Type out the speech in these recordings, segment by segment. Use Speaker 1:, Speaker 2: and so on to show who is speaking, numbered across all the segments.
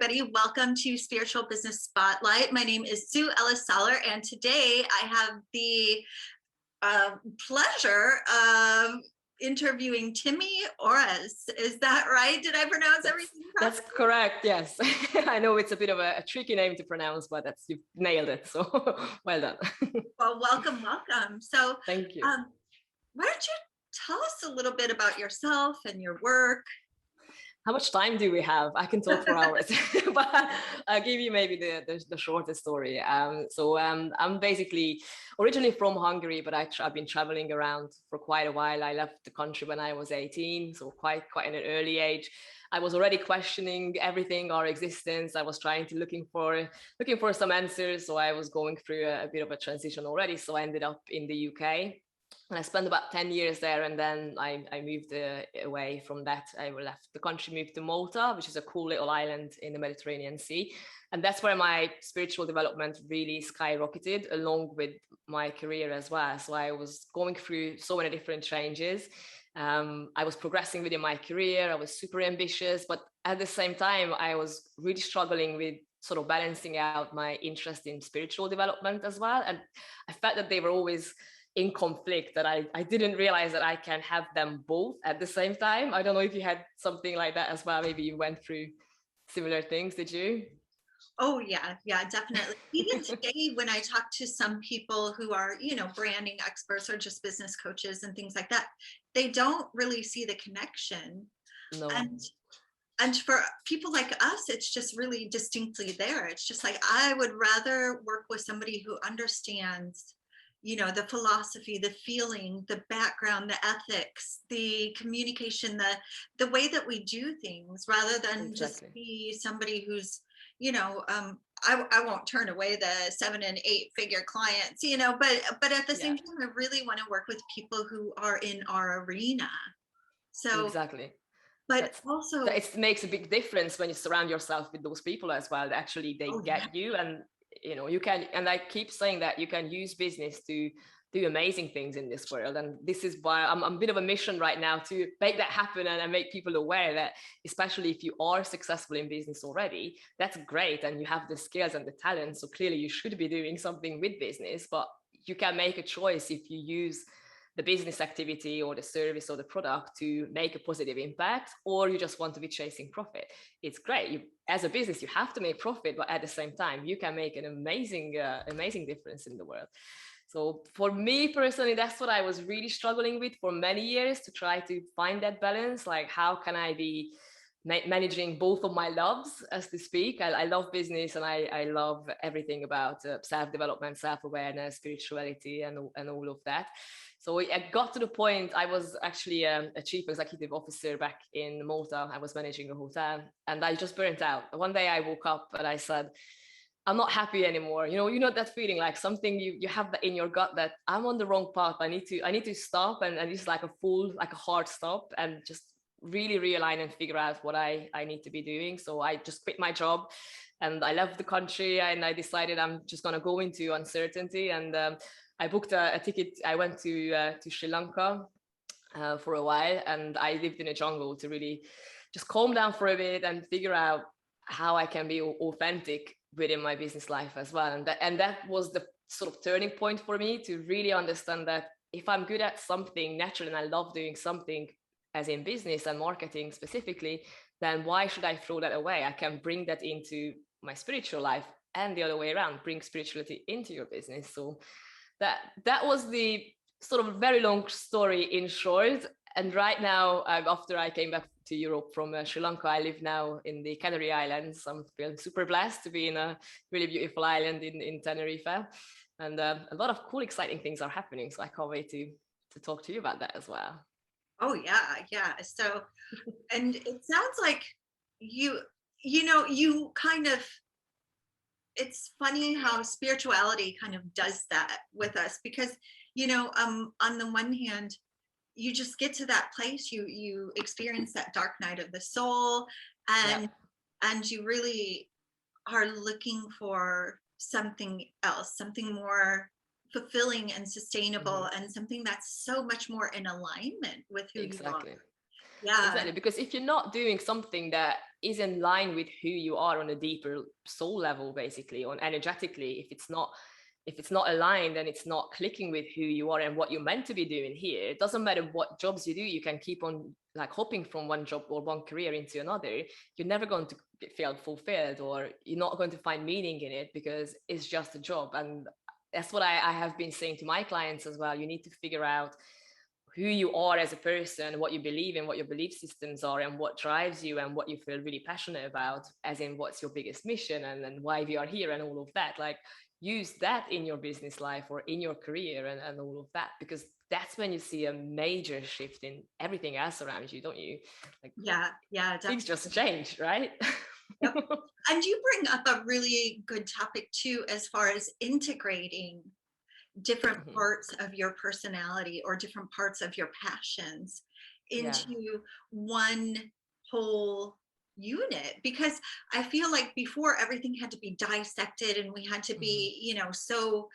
Speaker 1: everybody. Welcome to Spiritual Business Spotlight. My name is Sue Ellis-Saller, and today I have the pleasure of interviewing Timi Orosz. Is that right? Did I pronounce everything correctly?
Speaker 2: That's correct, yes. I know it's a bit of a tricky name to pronounce, but you've nailed it, so well done.
Speaker 1: Well, welcome. So,
Speaker 2: thank you.
Speaker 1: Why don't you tell us a little bit about yourself and your work?
Speaker 2: How much time do we have? I can talk for hours, but I'll give you maybe the shortest story. I'm basically originally from Hungary, but I've been traveling around for quite a while. I left the country when I was 18, so quite in an early age. I was already questioning everything, our existence. I was trying to looking for some answers. So I was going through a bit of a transition already. So I ended up in the UK. And I spent about 10 years there, and then I moved away from that. I left the country, moved to Malta, which is a cool little island in the Mediterranean Sea. And that's where my spiritual development really skyrocketed, along with my career as well. So I was going through so many different changes. I was progressing within my career. I was super ambitious, but at the same time, I was really struggling with sort of balancing out my interest in spiritual development as well. And I felt that they were always in conflict, that I didn't realize that I can have them both at the same time. I don't know if you had something like that as well. Maybe you went through similar things, did you?
Speaker 1: Oh yeah, definitely. Even today, when I talk to some people who are, branding experts or just business coaches and things like that, they don't really see the connection.
Speaker 2: No.
Speaker 1: And for people like us, it's just really distinctly there. It's just like, I would rather work with somebody who understands the philosophy, the feeling, the background, the ethics, the communication, the way that we do things, rather than just be somebody who's, I won't turn away the 7 and 8 figure clients, but at the same time, I really want to work with people who are in our arena. So
Speaker 2: exactly.
Speaker 1: But also
Speaker 2: it makes a big difference when you surround yourself with those people as well. Actually, they get you, and you can, and I keep saying that you can use business to do amazing things in this world. And this is why I'm a bit of a mission right now to make that happen and make people aware that, especially if you are successful in business already, that's great. And you have the skills and the talent. So clearly you should be doing something with business, but you can make a choice if you use the business activity or the service or the product to make a positive impact, or you just want to be chasing profit. It's great. As a business, you have to make profit, but at the same time, you can make an amazing difference in the world. So for me personally, that's what I was really struggling with for many years, to try to find that balance. Like, how can I be managing both of my loves, as to speak? I love business, and I love everything about self-development, self-awareness, spirituality, and all of that. So I got to the point, I was actually a chief executive officer back in Malta. I was managing a hotel, and I just burnt out. One day I woke up and I said, I'm not happy anymore. You know that feeling, like something you have that in your gut, that I'm on the wrong path. I need to stop, and it's like a hard stop, and just really realign and figure out what I need to be doing. So I just quit my job and I left the country, and I decided I'm just going to go into uncertainty. And I booked a ticket. I went to Sri Lanka for a while, and I lived in a jungle to really just calm down for a bit and figure out how I can be authentic within my business life as well. And that was the sort of turning point for me, to really understand that if I'm good at something naturally, and I love doing something, as in business and marketing specifically, then why should I throw that away? I can bring that into my spiritual life, and the other way around, bring spirituality into your business. So that was the sort of very long story in short. And right now, after I came back to Europe from Sri Lanka, I live now in the Canary Islands. I'm feeling super blessed to be in a really beautiful island in Tenerife. And a lot of cool, exciting things are happening. So I can't wait to talk to you about that as well.
Speaker 1: Oh yeah. So, and it sounds like you kind of, it's funny how spirituality kind of does that with us, because on the one hand, you just get to that place, you experience that dark night of the soul, and you really are looking for something else, something more fulfilling and sustainable, and something that's so much more in alignment with who you are. Yeah.
Speaker 2: Exactly, because if you're not doing something that is in line with who you are on a deeper soul level, basically, on energetically, if it's not aligned and it's not clicking with who you are and what you're meant to be doing here, it doesn't matter what jobs you do, you can keep on like hopping from one job or one career into another. You're never going to feel fulfilled, or you're not going to find meaning in it, because it's just a job. And that's what I have been saying to my clients as well. You need to figure out who you are as a person, what you believe in, what your belief systems are, and what drives you, and what you feel really passionate about, as in what's your biggest mission, and why we are here, and all of that. Like, use that in your business life or in your career, and all of that, because that's when you see a major shift in everything else around you, don't you? Like,
Speaker 1: Yeah,
Speaker 2: things
Speaker 1: definitely.
Speaker 2: just change, right?
Speaker 1: Yep. And you bring up a really good topic too, as far as integrating different
Speaker 2: Mhm.
Speaker 1: parts of your personality or different parts of your passions
Speaker 2: Yeah.
Speaker 1: into one whole unit. Because I feel like before, everything had to be dissected and we had to
Speaker 2: Mhm.
Speaker 1: be, so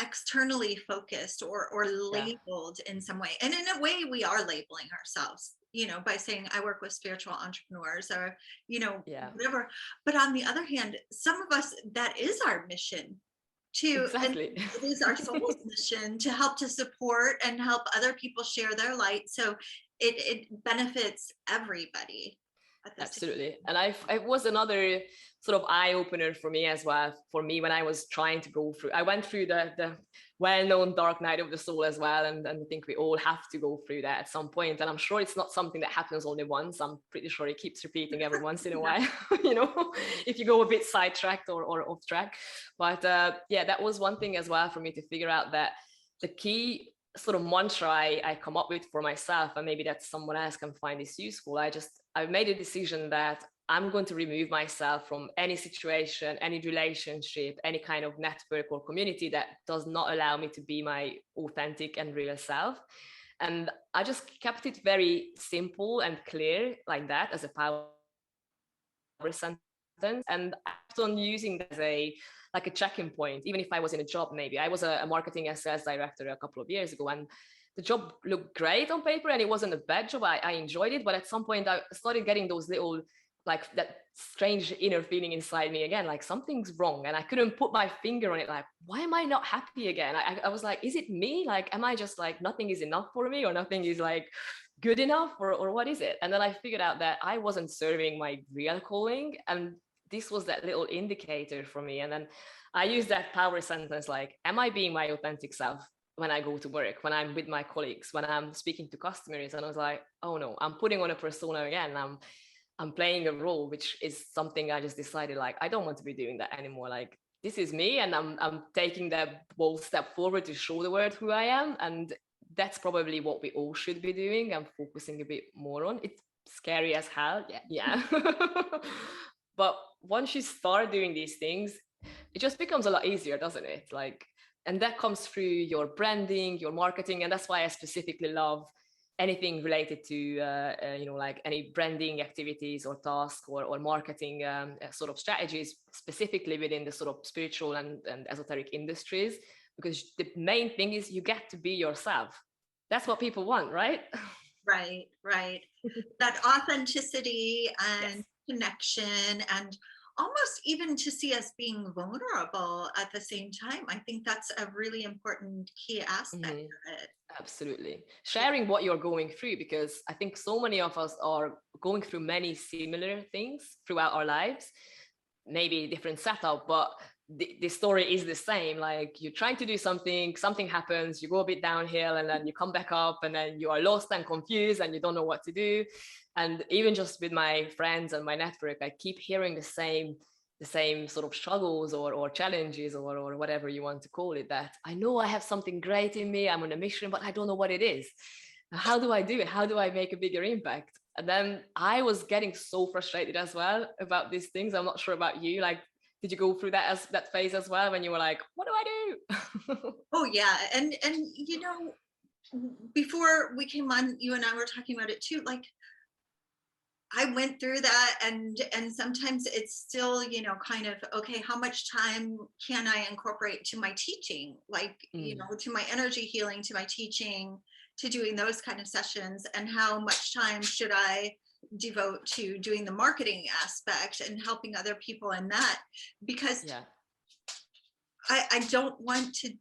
Speaker 1: externally focused or
Speaker 2: Yeah.
Speaker 1: labeled in some way. And in a way, we are labeling ourselves, by saying I work with spiritual entrepreneurs, or
Speaker 2: Yeah.
Speaker 1: whatever. But on the other hand, some of us, that is our mission to, and
Speaker 2: Exactly.
Speaker 1: it is our soul's mission to help, to support and help other people share their light, so it benefits everybody at the same.
Speaker 2: Absolutely. And it was another sort of eye opener for me as well. For me, when I was trying to go through, I went through the well-known dark night of the soul as well. And I think we all have to go through that at some point. And I'm sure it's not something that happens only once. I'm pretty sure it keeps repeating every once in a
Speaker 1: Yeah.
Speaker 2: while, if you go a bit sidetracked or off track. But yeah, that was one thing as well for me to figure out, that the key sort of mantra I come up with for myself, and maybe that someone else can find this useful. I've made a decision that I'm going to remove myself from any situation, any relationship, any kind of network or community that does not allow me to be my authentic and real self. And I just kept it very simple and clear, like that, as a power sentence. And I kept on using that as a check-in point. Even if I was in a job, maybe I was a marketing and sales director a couple of years ago, and the job looked great on paper and it wasn't a bad job. I enjoyed it, but at some point I started getting those little, like, that strange inner feeling inside me again, like something's wrong, and I couldn't put my finger on it. Like, why am I not happy again? I was like, is it me? Like, am I just like, nothing is enough for me, or nothing is like good enough, or what is it? And then I figured out that I wasn't serving my real calling, and this was that little indicator for me. And then I used that power sentence, like, am I being my authentic self when I go to work, when I'm with my colleagues, when I'm speaking to customers? And I was like, oh no, I'm putting on a persona again. I'm playing a role, which is something I just decided, like, I don't want to be doing that anymore. Like, this is me, and I'm taking that bold step forward to show the world who I am. And that's probably what we all should be doing and focusing a bit more on. It's scary as hell. Yeah. But once you start doing these things, it just becomes a lot easier, doesn't it? Like, and that comes through your branding, your marketing. And that's why I specifically love anything related to like any branding activities or tasks, or marketing sort of strategies, specifically within the sort of spiritual and esoteric industries, because the main thing is you get to be yourself. That's what people want, right?
Speaker 1: Right. That authenticity and
Speaker 2: Yes.
Speaker 1: connection, and almost even to see us being vulnerable at the same time. I think that's a really important key aspect
Speaker 2: Mhm.
Speaker 1: of it.
Speaker 2: Absolutely.
Speaker 1: Yeah.
Speaker 2: Sharing what you're going through, because I think so many of us are going through many similar things throughout our lives, maybe different setup, but the story is the same. Like, you're trying to do something happens, you go a bit downhill, and then you come back up, and then you are lost and confused and you don't know what to do. And even just with my friends and my network, I keep hearing the same sort of struggles or challenges, or whatever you want to call it, that I know I have something great in me, I'm on a mission, but I don't know what it is. How do I do it? How do I make a bigger impact? And then I was getting so frustrated as well about these things. I'm not sure about you. Like, did you go through that phase as well, when you were like, what do I do?
Speaker 1: Oh yeah. And before we came on, you and I were talking about it too. Like, I went through that, and sometimes it's still, kind of, okay, how much time can I incorporate to my teaching? Like,
Speaker 2: Mm,
Speaker 1: to my energy healing, to my teaching, to doing those kind of sessions, and how much time should I devote to doing the marketing aspect and helping other people in that, because
Speaker 2: Yeah.
Speaker 1: I don't want to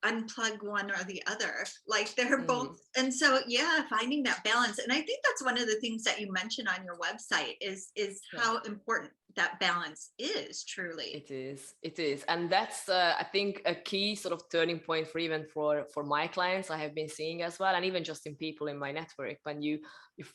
Speaker 1: unplug one or the other. Like they're both, and so yeah, finding that balance. And I think that's one of the things that you mentioned on your website is how important that balance is, truly.
Speaker 2: It is, and that's I think a key sort of turning point for even for my clients I have been seeing as well, and even just in people in my network, when you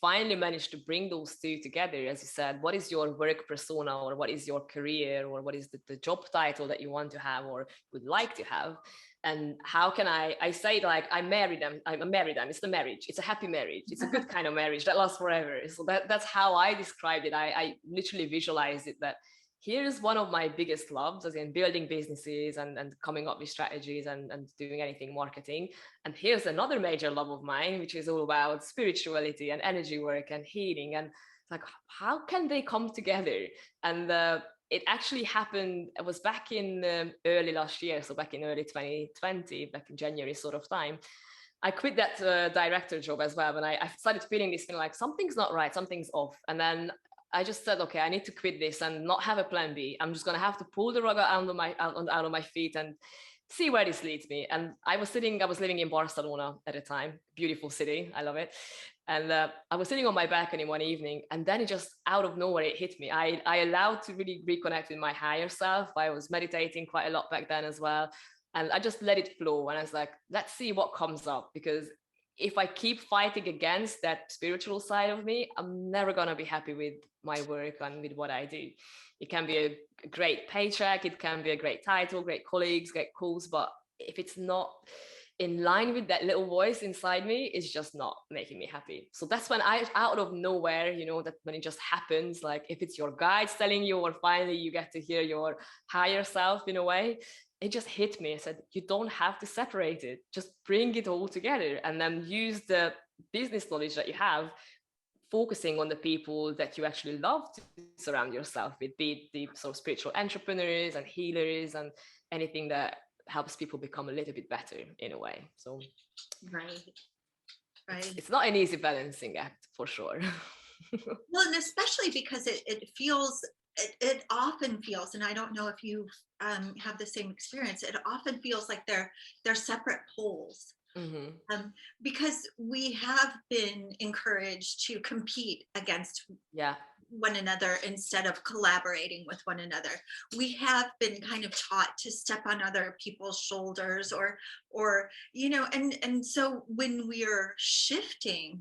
Speaker 2: finally manage to bring those two together. As you said, what is your work persona, or what is your career, or what is the job title that you want to have or would like to have, and how can I say, like, I marry them, it's the marriage, it's a happy marriage, it's a good kind of marriage that lasts forever. So that's how I described it. I literally visualized it, that here's one of my biggest loves, as in building businesses and coming up with strategies and doing anything marketing, and here's another major love of mine, which is all about spirituality and energy work and healing. And like, how can they come together? And it actually happened, it was back in early last year, so back in early 2020, back in January sort of time. I quit that director job as well, and I started feeling this thing like something's not right, something's off. And then I just said, okay, I need to quit this and not have a plan B. I'm just going to have to pull the rug out of my feet and see where this leads me. And I was living in Barcelona at the time, beautiful city, I love it. And I was sitting on my balcony one evening, and then it just out of nowhere, it hit me. I allowed to really reconnect with my higher self. I was meditating quite a lot back then as well. And I just let it flow. And I was like, let's see what comes up, because if I keep fighting against that spiritual side of me, I'm never going to be happy with my work and with what I do. It can be a great paycheck, it can be a great title, great colleagues, great calls, but if it's not in line with that little voice inside me, it's just not making me happy. So that's when I, out of nowhere, that when it just happens, like if it's your guides telling you, or finally you get to hear your higher self in a way, it just hit me. I said, you don't have to separate it, just bring it all together, and then use the business knowledge that you have, focusing on the people that you actually love to surround yourself with, be it the sort of spiritual entrepreneurs and healers and anything that helps people become a little bit better in a way. So
Speaker 1: right.
Speaker 2: It's not an easy balancing act, for sure.
Speaker 1: Well, and especially because it feels, it often feels, and I don't know if you have the same experience, it often feels like they're separate poles. Because we have been encouraged to compete against one another instead of collaborating with one another. We have been kind of taught to step on other people's shoulders, or and so when we are shifting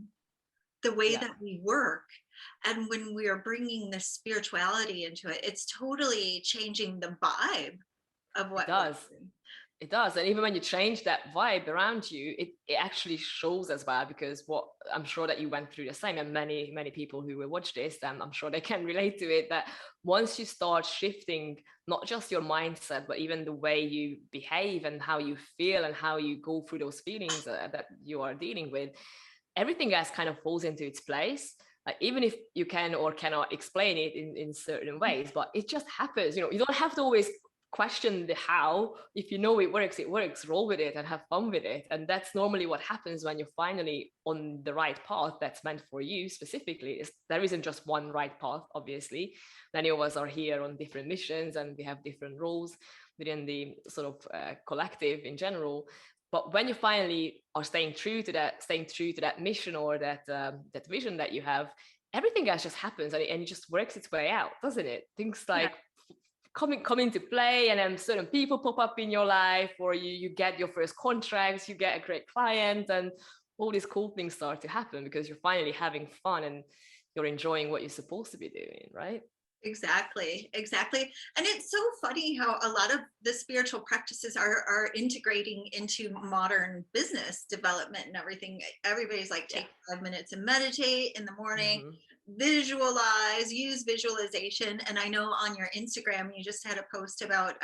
Speaker 1: the way that we work, and when we are bringing the spirituality into it, it's totally changing the vibe of what
Speaker 2: it does. And even when you change that vibe around you, it actually shows as well, because what I'm sure that you went through the same, and many people who will watch this, and I'm sure they can relate to it, that once you start shifting not just your mindset, but even the way you behave and how you feel and how you go through those feelings that you are dealing with, everything else kind of falls into its place. Like, even if you can or cannot explain it in certain ways, but it just happens. You don't have to always question the how. If you know it works, roll with it and have fun with it. And that's normally what happens when you're finally on the right path that's meant for you specifically. There isn't just one right path, obviously. Many of us are here on different missions, and we have different roles within the sort of collective in general. But when you finally are staying true to that mission, or that vision that you have, everything else just happens, and it just works its way out, doesn't it? Things like come into play, and then certain people pop up in your life, or you get your first contracts, you get a great client, and all these cool things start to happen because you're finally having fun and you're enjoying what you're supposed to be doing, right?
Speaker 1: Exactly. And it's so funny how a lot of the spiritual practices are integrating into modern business development and everything. Everybody's like, take 5 minutes and meditate in the morning, visualize, use visualization. And I know on your Instagram, you just had a post about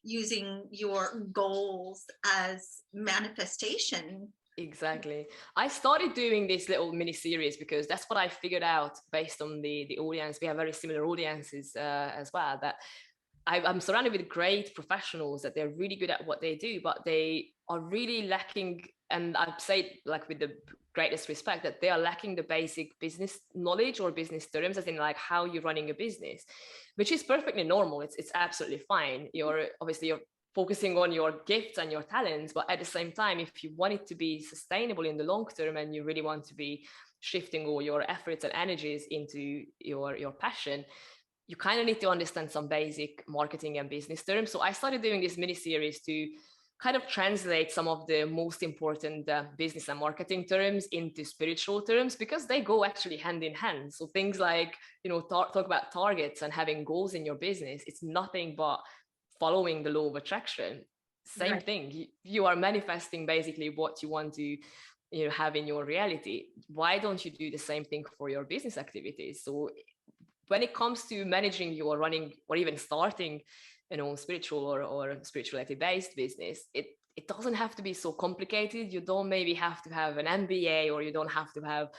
Speaker 1: using your goals as manifestation.
Speaker 2: Exactly. I started doing this little mini series because that's what I figured out based on the audience. We have very similar audiences as well, that I'm surrounded with great professionals that they're really good at what they do, but they are really lacking, and I'd say like with the greatest respect, that they are lacking the basic business knowledge or business terms, as in like how you're running a business, which is perfectly normal. It's absolutely fine. You're focusing on your gifts and your talents, but at the same time, if you want it to be sustainable in the long term and you really want to be shifting all your efforts and energies into your passion, you kind of need to understand some basic marketing and business terms. So I started doing this mini series to kind of translate some of the most important business and marketing terms into spiritual terms, because they go actually hand in hand. So things like, talk about targets and having goals in your business. It's nothing but following the law of attraction. Same
Speaker 1: Right.
Speaker 2: thing. You are manifesting basically what you want to have in your reality. Why don't you do the same thing for your business activities? So when it comes to managing your running or even starting spiritual or spirituality based business, it doesn't have to be so complicated. You don't maybe have to have an MBA, or you don't have to have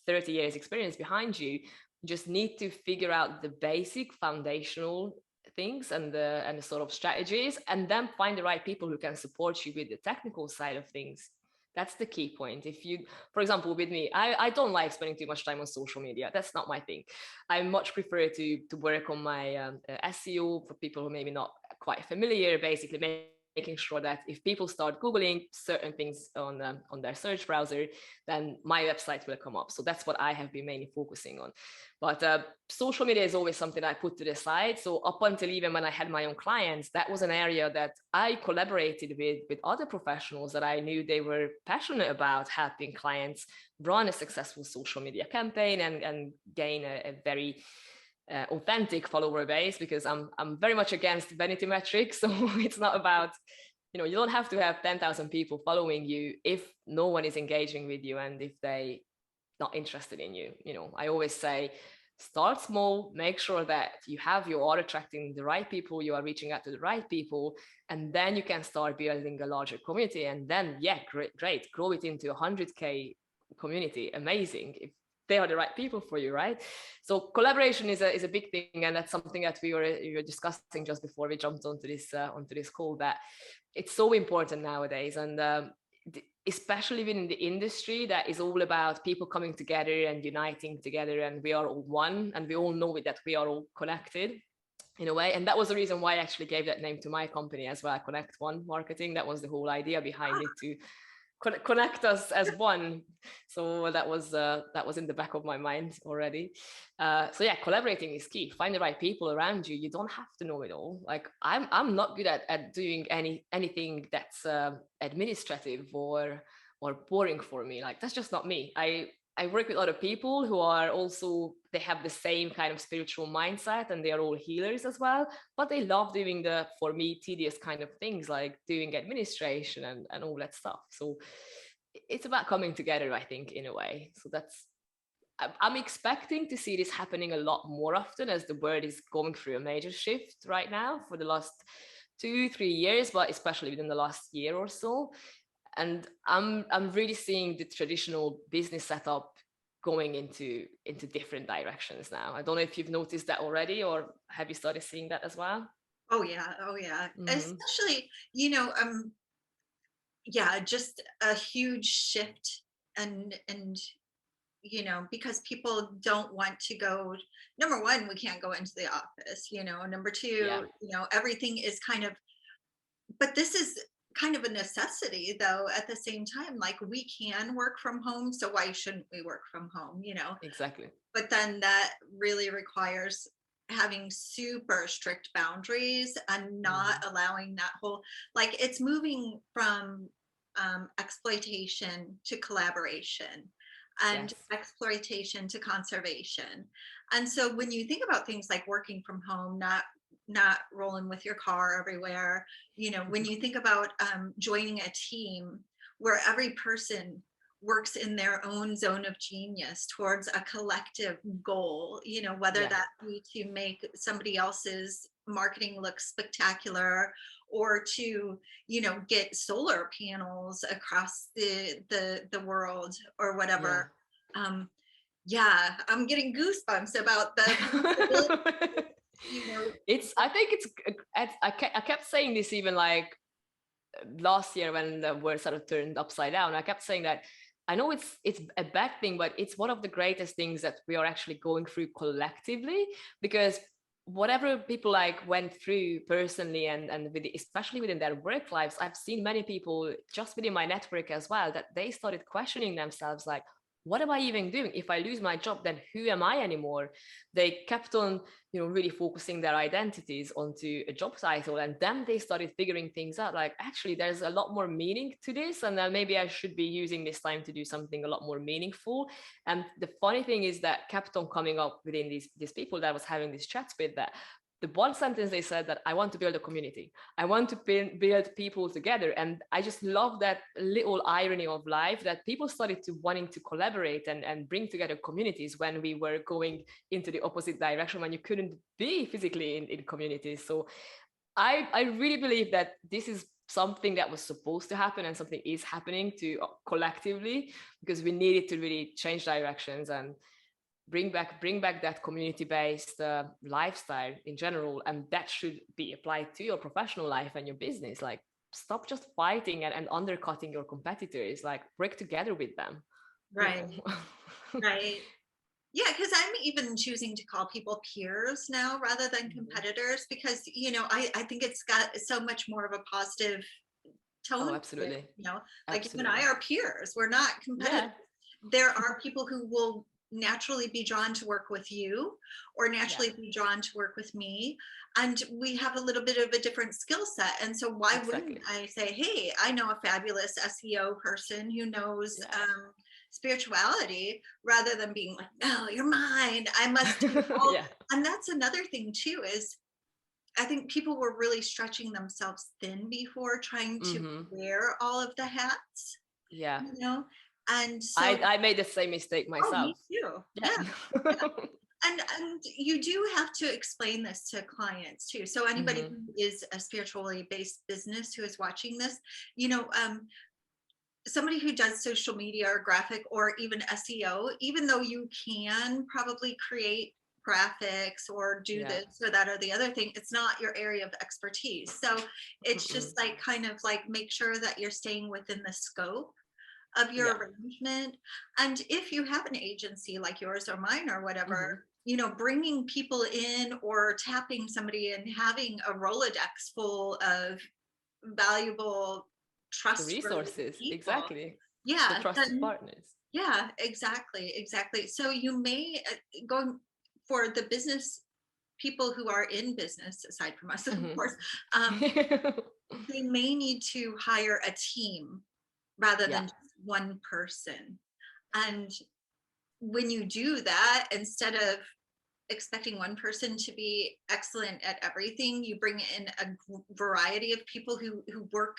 Speaker 2: 30 years experience behind you. You just need to figure out the basic foundational things and the sort of strategies, and then find the right people who can support you with the technical side of things. That's the key point. If you, for example, with me, I don't like spending too much time on social media. That's not my thing. I much prefer to work on my SEO for people who maybe not quite familiar, basically making sure that if people start Googling certain things on their search browser, then my website will come up. So that's what I have been mainly focusing on. But social media is always something I put to the side. So up until even when I had my own clients, that was an area that I collaborated with other professionals that I knew they were passionate about helping clients run a successful social media campaign and gain a very authentic follower base, because I'm very much against vanity metrics. So it's not about, you don't have to have 10,000 people following you if no one is engaging with you and if they not interested in you. I always say, start small, make sure that you are attracting the right people, you are reaching out to the right people, and then you can start building a larger community. And then, yeah, great, grow it into 100K community. Amazing, if they are the right people for you, right? So collaboration is a big thing, and that's something that we were discussing just before we jumped onto this call, that it's so important nowadays. And especially within the industry that is all about people coming together and uniting together, and we are all one, and we all know that we are all connected in a way. And that was the reason why I actually gave that name to my company as well, Connect One Marketing. That was the whole idea behind it, to connect us as one. So that was in the back of my mind already. So yeah, collaborating is key. Find the right people around you. You don't have to know it all. Like I'm not good at doing anything that's administrative or boring for me. Like that's just not me. I work with other people who are also, they have the same kind of spiritual mindset, and they are all healers as well, but they love doing the, for me, tedious kind of things like doing administration and all that stuff. So it's about coming together, I think, in a way. So I'm expecting to see this happening a lot more often, as the world is going through a major shift right now for the last 2-3 years, but especially within the last year or so. And I'm really seeing the traditional business setup going into different directions now. I don't know if you've noticed that already, or have you started seeing that as well?
Speaker 1: Oh yeah, oh yeah.
Speaker 2: Mm-hmm.
Speaker 1: Especially, yeah, just a huge shift. And because people don't want to go. Number one, we can't go into the office. Number
Speaker 2: Yeah,
Speaker 1: two, everything is kind of, but this is kind of a necessity though at the same time. Like, we can work from home, so why shouldn't we work from home?
Speaker 2: exactly.
Speaker 1: But then that really requires having super strict boundaries and not
Speaker 2: Mm-hmm.
Speaker 1: allowing that whole, like, it's moving from exploitation to collaboration, and
Speaker 2: Yes.
Speaker 1: exploitation to conservation. And so when you think about things like working from home, not rolling with your car everywhere, when you think about joining a team where every person works in their own zone of genius towards a collective goal, whether
Speaker 2: Yeah.
Speaker 1: that be to make somebody else's marketing look spectacular, or to, get solar panels across the world, or
Speaker 2: Yeah.
Speaker 1: whatever. Yeah, I'm getting goosebumps about the possibility. you know,
Speaker 2: I think I kept saying this even like last year when the world sort of turned upside down. I kept saying that I know it's a bad thing, but it's one of the greatest things that we are actually going through collectively, because whatever people like went through personally and especially within their work lives, I've seen many people just within my network as well, that they started questioning themselves like, what am I even doing? If I lose my job, then who am I anymore? They kept on, really focusing their identities onto a job title. And then they started figuring things out like, actually, there's a lot more meaning to this. And then maybe I should be using this time to do something a lot more meaningful. And the funny thing is that kept on coming up within these people that I was having these chats with, that the one sentence they said that I want to build a community. I want to build people together. And I just love that little irony of life, that people started to wanting to collaborate and bring together communities when we were going into the opposite direction, when you couldn't be physically in communities. So I really believe that this is something that was supposed to happen and something is happening to collectively, because we needed to really change directions and bring back that community-based lifestyle in general. And that should be applied to your professional life and your business. Like, stop just fighting and undercutting your competitors, like work together with them.
Speaker 1: right, right. Yeah, because I'm even choosing to call people peers now rather than competitors, because I think it's got so much more of a positive tone.
Speaker 2: Oh, absolutely.
Speaker 1: Like you and
Speaker 2: Absolutely.
Speaker 1: I are peers. We're not competitors.
Speaker 2: Yeah.
Speaker 1: There are people who will naturally be drawn to work with you or naturally be drawn to work with me, and we have a little bit of a different skill set. And so why wouldn't
Speaker 2: Exactly.
Speaker 1: I say, hey, I know a fabulous SEO person who knows
Speaker 2: Yeah.
Speaker 1: spirituality, rather than being like, no, you're mine, I must do all.
Speaker 2: Yeah.
Speaker 1: And that's another thing too, is I think people were really stretching themselves thin before, trying to
Speaker 2: Mm-hmm.
Speaker 1: wear all of the hats,
Speaker 2: Yeah.
Speaker 1: and so,
Speaker 2: I made the same mistake
Speaker 1: oh,
Speaker 2: myself.
Speaker 1: me too.
Speaker 2: Yeah.
Speaker 1: Yeah, yeah. And you do have to explain this to clients too. So anybody
Speaker 2: Mm-hmm.
Speaker 1: who is a spiritually based business who is watching this, you know, somebody who does social media or graphic or even SEO, even though you can probably create graphics or do
Speaker 2: Yeah.
Speaker 1: this or that or the other thing, it's not your area of expertise. So it's
Speaker 2: Mm-mm.
Speaker 1: just like kind of like make sure that you're staying within the scope of your
Speaker 2: Yeah.
Speaker 1: arrangement. And if you have an agency like yours or mine or whatever,
Speaker 2: Mm-hmm.
Speaker 1: bringing people in or tapping somebody and having a Rolodex full of valuable,
Speaker 2: The
Speaker 1: trustworthy
Speaker 2: resources,
Speaker 1: people.
Speaker 2: exactly. The
Speaker 1: Yeah,
Speaker 2: trusted
Speaker 1: then
Speaker 2: partners.
Speaker 1: yeah, exactly, exactly. So you may go for the business people who are in business, aside from us, of course, um,
Speaker 2: Mm-hmm.
Speaker 1: they may need to hire a team rather
Speaker 2: Yeah.
Speaker 1: than just one person. And when you do that, instead of expecting one person to be excellent at everything, you bring in a variety of people who work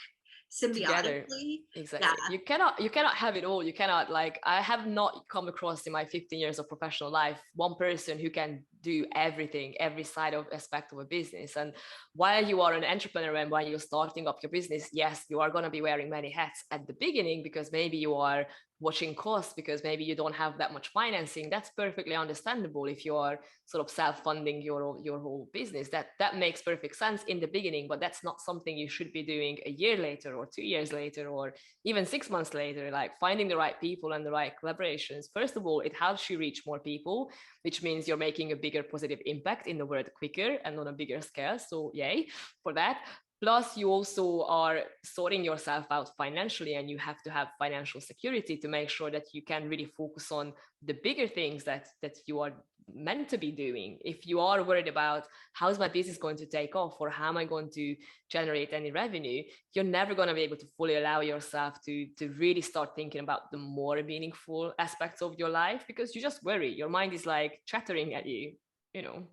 Speaker 2: Together.
Speaker 1: symbiotically. Yeah,
Speaker 2: Exactly. You cannot have it all. You cannot, like, I have not come across in my 15 years of professional life one person who can do everything, every side of aspect of a business. And while you are an entrepreneur and while you're starting up your business, yes, you are going to be wearing many hats at the beginning, because maybe you are watching costs, because maybe you don't have that much financing. That's perfectly understandable. If you are sort of self-funding your whole business, that makes perfect sense in the beginning, but that's not something you should be doing a year later or 2 years later or even 6 months later. Like, finding the right people and the right collaborations, first of all, it helps you reach more people, which means you're making a bigger positive impact in the world quicker and on a bigger scale. So yay for that. Plus, you also are sorting yourself out financially, and you have to have financial security to make sure that you can really focus on the bigger things that you are meant to be doing. If you are worried about how is my business going to take off, or how am I going to generate any revenue, you're never going to be able to fully allow yourself to really start thinking about the more meaningful aspects of your life, because you just worry. Your mind is like chattering at you. You know,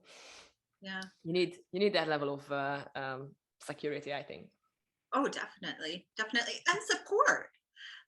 Speaker 1: yeah.
Speaker 2: you need that level of security, I think.
Speaker 1: Oh, definitely, definitely. And support.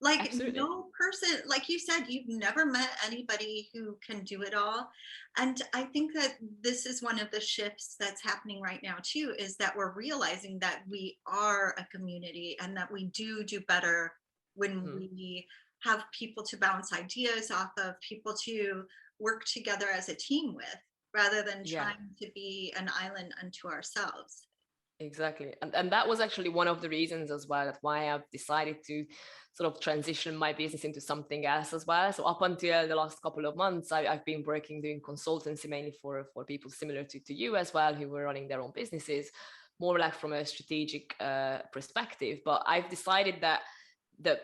Speaker 1: Like
Speaker 2: Absolutely.
Speaker 1: no person, like you said, you've never met anybody who can do it all. And I think that this is one of the shifts that's happening right now too, is that we're realizing that we are a community and that we do better when
Speaker 2: Mhm.
Speaker 1: we have people to bounce ideas off of, people to work together as a team with. rather than
Speaker 2: Yeah.
Speaker 1: trying to be an island unto ourselves.
Speaker 2: Exactly. And that was actually one of the reasons as well that why I've decided to sort of transition my business into something else as well. So up until the last couple of months, I've been working doing consultancy mainly for people similar to you as well, who were running their own businesses, more like from a strategic perspective. But I've decided that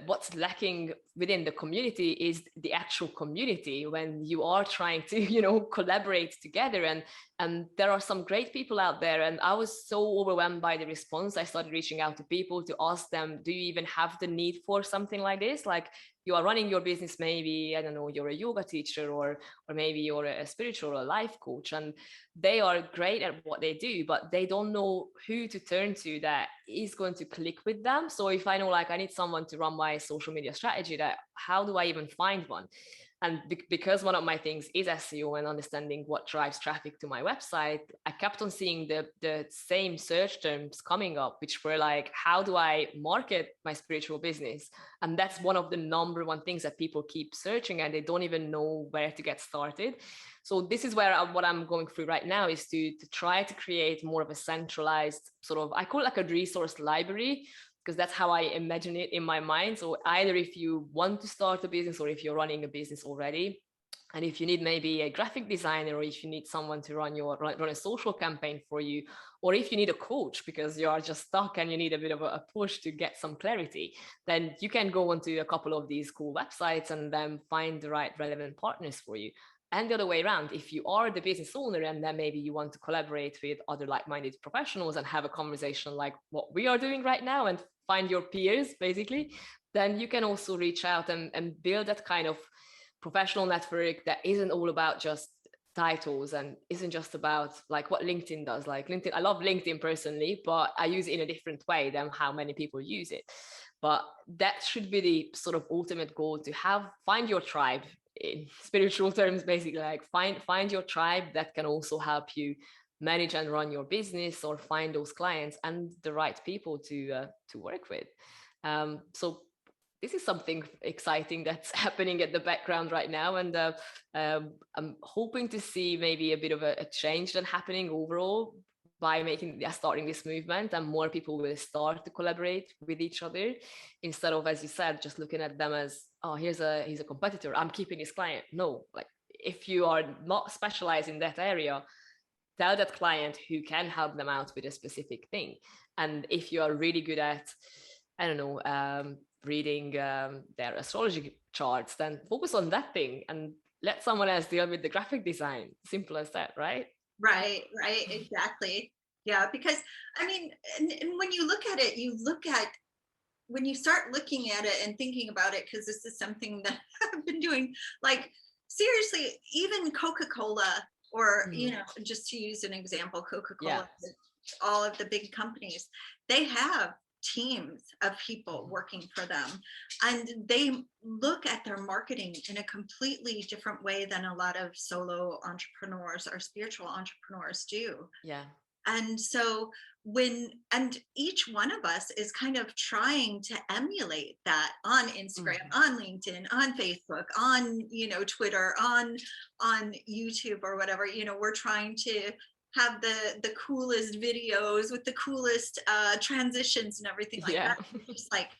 Speaker 2: what's lacking within the community is the actual community when you are trying to collaborate together, and there are some great people out there, and I was so overwhelmed by the response. I started reaching out to people to ask them, do you even have the need for something like this? Like, you are running your business, maybe, I don't know, you're a yoga teacher, or maybe you're a spiritual or life coach, and they are great at what they do, but they don't know who to turn to that is going to click with them. So if I know, like, I need someone to run my social media strategy, that how do I even find one? And because one of my things is SEO and understanding what drives traffic to my website, I kept on seeing the same search terms coming up, which were like, how do I market my spiritual business? And that's one of the number one things that people keep searching, and they don't even know where to get started. So this is where what I'm going through right now is to try to create more of a centralized sort of, I call it like a resource library, because that's how I imagine it in my mind. So either if you want to start a business, or if you're running a business already, and if you need maybe a graphic designer, or if you need someone to run a social campaign for you, or if you need a coach because you are just stuck and you need a bit of a push to get some clarity, then you can go onto a couple of these cool websites and then find the right relevant partners for you. And the other way around, if you are the business owner and then maybe you want to collaborate with other like-minded professionals and have a conversation like what we are doing right now and find your peers, basically, then you can also reach out and build that kind of professional network that isn't all about just titles and isn't just about like what LinkedIn does. Like LinkedIn, I love LinkedIn personally, but I use it in a different way than how many people use it. But that should be the sort of ultimate goal, to find your tribe, in spiritual terms, basically, like find your tribe that can also help you manage and run your business, or find those clients and the right people to work with. So this is something exciting that's happening at the background right now, and I'm hoping to see maybe a bit of a change that's happening overall by starting this movement, and more people will start to collaborate with each other, instead of, as you said, just looking at them as, oh, he's a competitor, I'm keeping his client. No, like, if you are not specialized in that area, tell that client who can help them out with a specific thing. And if you are really good at, I don't know, reading their astrology charts, then focus on that thing and let someone else deal with the graphic design. Simple as that, right?
Speaker 1: Right, exactly. Yeah, because I mean, and when you look at it, when you start looking at it and thinking about it, because this is something that I've been doing, like, seriously, even Coca-Cola, or, just to use an example, Coca-Cola,
Speaker 2: Yeah.
Speaker 1: all of the big companies, they have teams of people working for them, and they look at their marketing in a completely different way than a lot of solo entrepreneurs or spiritual entrepreneurs do.
Speaker 2: Yeah.
Speaker 1: And so and each one of us is kind of trying to emulate that on Instagram, on LinkedIn, on Facebook, on, Twitter, on YouTube, or whatever. We're trying to have the coolest videos with the coolest transitions and everything like
Speaker 2: Yeah.
Speaker 1: that. It's just like,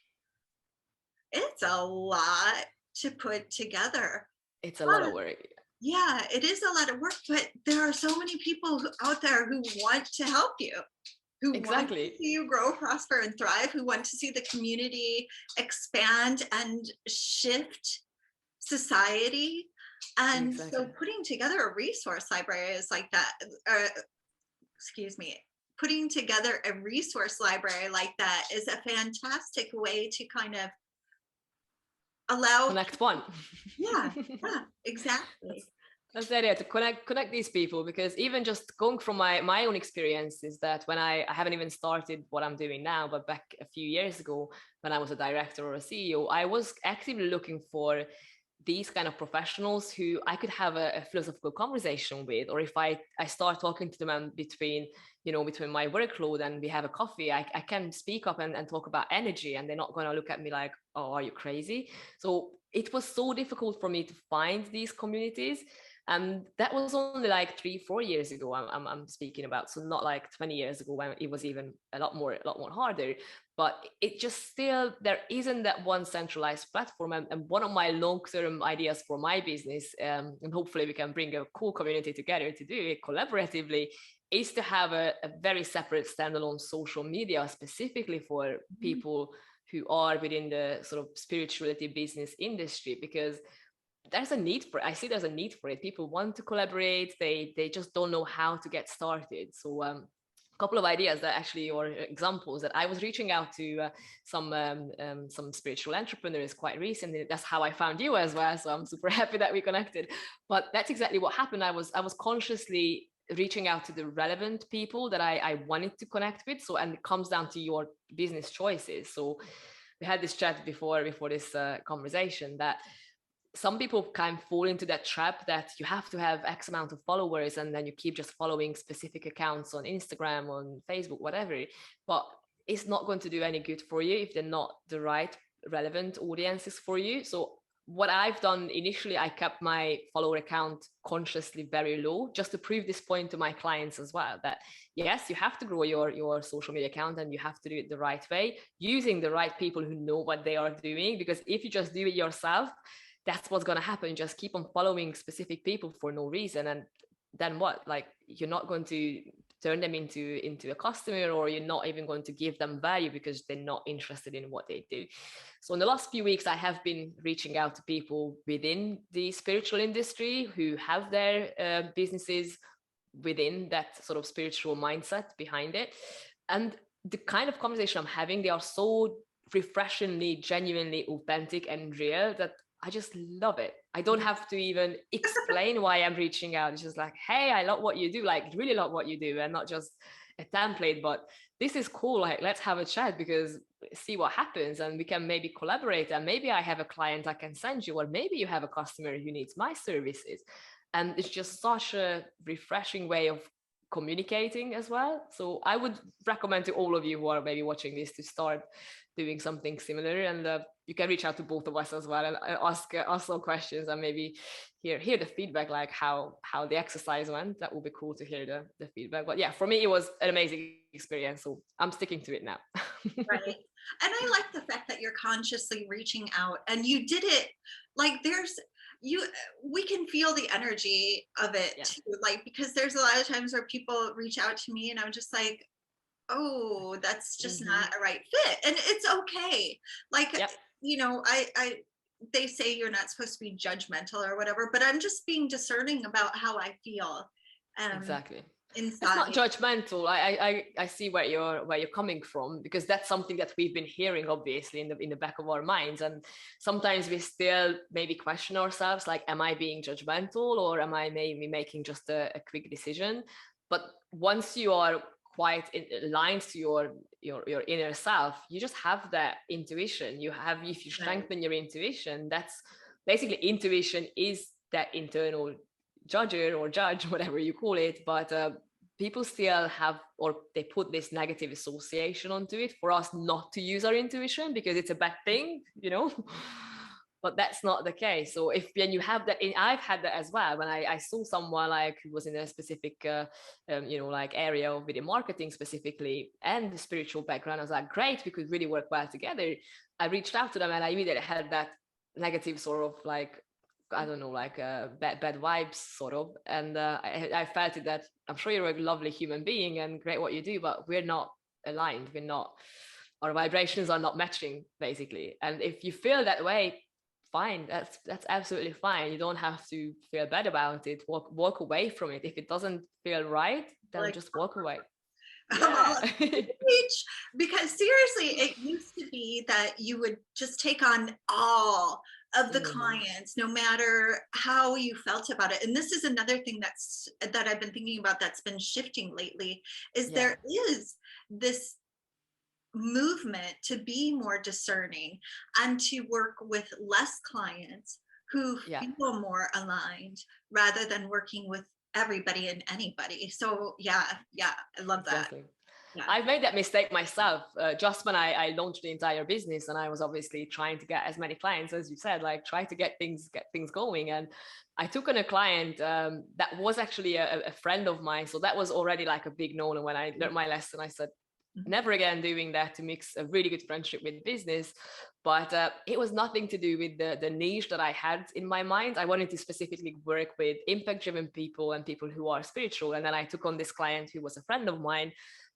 Speaker 1: it's a lot to put together.
Speaker 2: It's a lot of work.
Speaker 1: Yeah, it is a lot of work, but there are so many people out there who want to help you, who want to
Speaker 2: Exactly.
Speaker 1: see you grow, prosper, and thrive, who want to see the community expand and shift society. And so
Speaker 2: Exactly.
Speaker 1: putting together a resource library is like that, excuse me, putting together a resource library like that is a fantastic way to kind of allow
Speaker 2: Connect one.
Speaker 1: yeah, exactly.
Speaker 2: That's the idea, to connect these people, because even just going from my own experience is that when I haven't even started what I'm doing now, but back a few years ago when I was a director or a CEO, I was actively looking for these kind of professionals who I could have a philosophical conversation with, or if I start talking to them between my workload and we have a coffee, I can speak up and talk about energy, and they're not going to look at me like, oh, are you crazy? So it was so difficult for me to find these communities. And that was only like 3-4 years ago I'm speaking about. So not like 20 years ago when it was even a lot more harder. But it just still, there isn't that one centralized platform. And one of my long-term ideas for my business, and hopefully we can bring a cool community together to do it collaboratively, is to have a very separate standalone social media specifically for people who are within the sort of spirituality business industry, because there's a need for it. I see there's a need for it. People want to collaborate. They just don't know how to get started. So a couple of ideas that actually, or examples that I was reaching out to some spiritual entrepreneurs quite recently. That's how I found you as well. So I'm super happy that we connected. But that's exactly what happened. I was consciously reaching out to the relevant people that I wanted to connect with. So, and it comes down to your business choices. So we had this chat before this conversation that some people kind of fall into that trap that you have to have X amount of followers and then you keep just following specific accounts on Instagram, on Facebook, whatever. But it's not going to do any good for you if they're not the right relevant audiences for you. So what I've done initially, I kept my follower count consciously very low, just to prove this point to my clients as well, that yes, you have to grow your social media account and you have to do it the right way, using the right people who know what they are doing. Because if you just do it yourself, that's what's going to happen. Just keep on following specific people for no reason. And then what? Like, you're not going to turn them into a customer, or you're not even going to give them value because they're not interested in what they do. So in the last few weeks, I have been reaching out to people within the spiritual industry who have their businesses within that sort of spiritual mindset behind it. And the kind of conversation I'm having, they are so refreshingly, genuinely authentic and real that I just love it. I don't have to even explain why I'm reaching out. It's just like, hey, I love what you do, like really love what you do, and not just a template, but this is cool. Like, let's have a chat, because see what happens, and we can maybe collaborate. And maybe I have a client I can send you, or maybe you have a customer who needs my services. And it's just such a refreshing way of communicating as well. So I would recommend to all of you who are maybe watching this to start doing something similar. And you can reach out to both of us as well and ask some questions, and maybe hear the feedback, like how the exercise went. That would be cool to hear the feedback. But yeah, for me, it was an amazing experience, so I'm sticking to it now.
Speaker 1: Right. And I like the fact that you're consciously reaching out, and you did it like we can feel the energy of it too, like, because there's a lot of times where people reach out to me and I'm just like, oh, that's just not a right fit, and it's okay. Like, I they say you're not supposed to be judgmental or whatever, but I'm just being discerning about how I feel.
Speaker 2: Exactly.
Speaker 1: Inside.
Speaker 2: It's not judgmental. I see where you're coming from, because that's something that we've been hearing, obviously, in the back of our minds. And sometimes we still maybe question ourselves, like, am I being judgmental, or am I maybe making just a quick decision? But once you are quite aligned to your inner self, you just have that intuition. If you strengthen your intuition, that's basically, intuition is that internal judger or judge, whatever you call it. But people still have, or they put this negative association onto it for us not to use our intuition because it's a bad thing, but that's not the case. So when you have that, I've had that as well. When I saw someone like who was in a specific like area of video marketing specifically, and the spiritual background, I was like, great, we could really work well together. I reached out to them and I immediately had that negative sort of like, I don't know, like bad vibes sort of. And I felt it, that I'm sure you're a lovely human being and great what you do, but we're not aligned. Our vibrations are not matching, basically. And if you feel that way, fine, that's absolutely fine. You don't have to feel bad about it. Walk away from it. If it doesn't feel right, then just walk away.
Speaker 1: Yeah. Because seriously, it used to be that you would just take on all of the clients, no matter how you felt about it. And this is another thing that I've been thinking about, that's been shifting lately, is there is this movement to be more discerning and to work with less clients who feel more aligned, rather than working with everybody and anybody. So I love that.
Speaker 2: I've made that mistake myself just when I launched the entire business, and I was obviously trying to get as many clients as you said, like try to get things going. And I took on a client that was actually a friend of mine, so that was already like a big no. And when I learned my lesson, I said, never again doing that, to mix a really good friendship with business. But it was nothing to do with the niche that I had in my mind. I wanted to specifically work with impact driven people and people who are spiritual. And then I took on this client who was a friend of mine.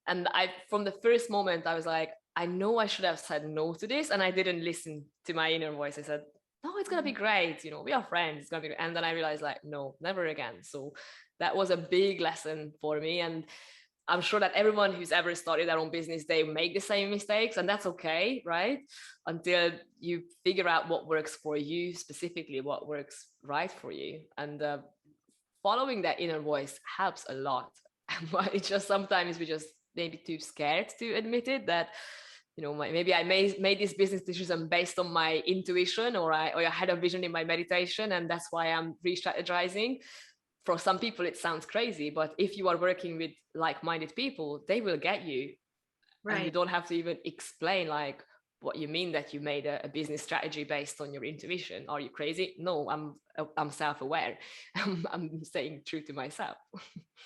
Speaker 2: And from the first moment, I was like, I know I should have said no to this. And I didn't listen to my inner voice. I said, no, it's going to be great. You know, we are friends. It's going to be great. And then I realized like, no, never again. So that was a big lesson for me. And I'm sure that everyone who's ever started their own business, they make the same mistakes, and that's okay, right? Until you figure out what works for you specifically, what works right for you. And following that inner voice helps a lot. But it's just sometimes we just maybe too scared to admit it, that you know, maybe I made this business decision based on my intuition, or I had a vision in my meditation, and that's why I'm re-strategizing. For some people it sounds crazy, but if you are working with like-minded people, they will get you. Right. And you don't have to even explain like what you mean that you made a business strategy based on your intuition. Are you crazy? No, I'm self-aware. I'm staying true to myself.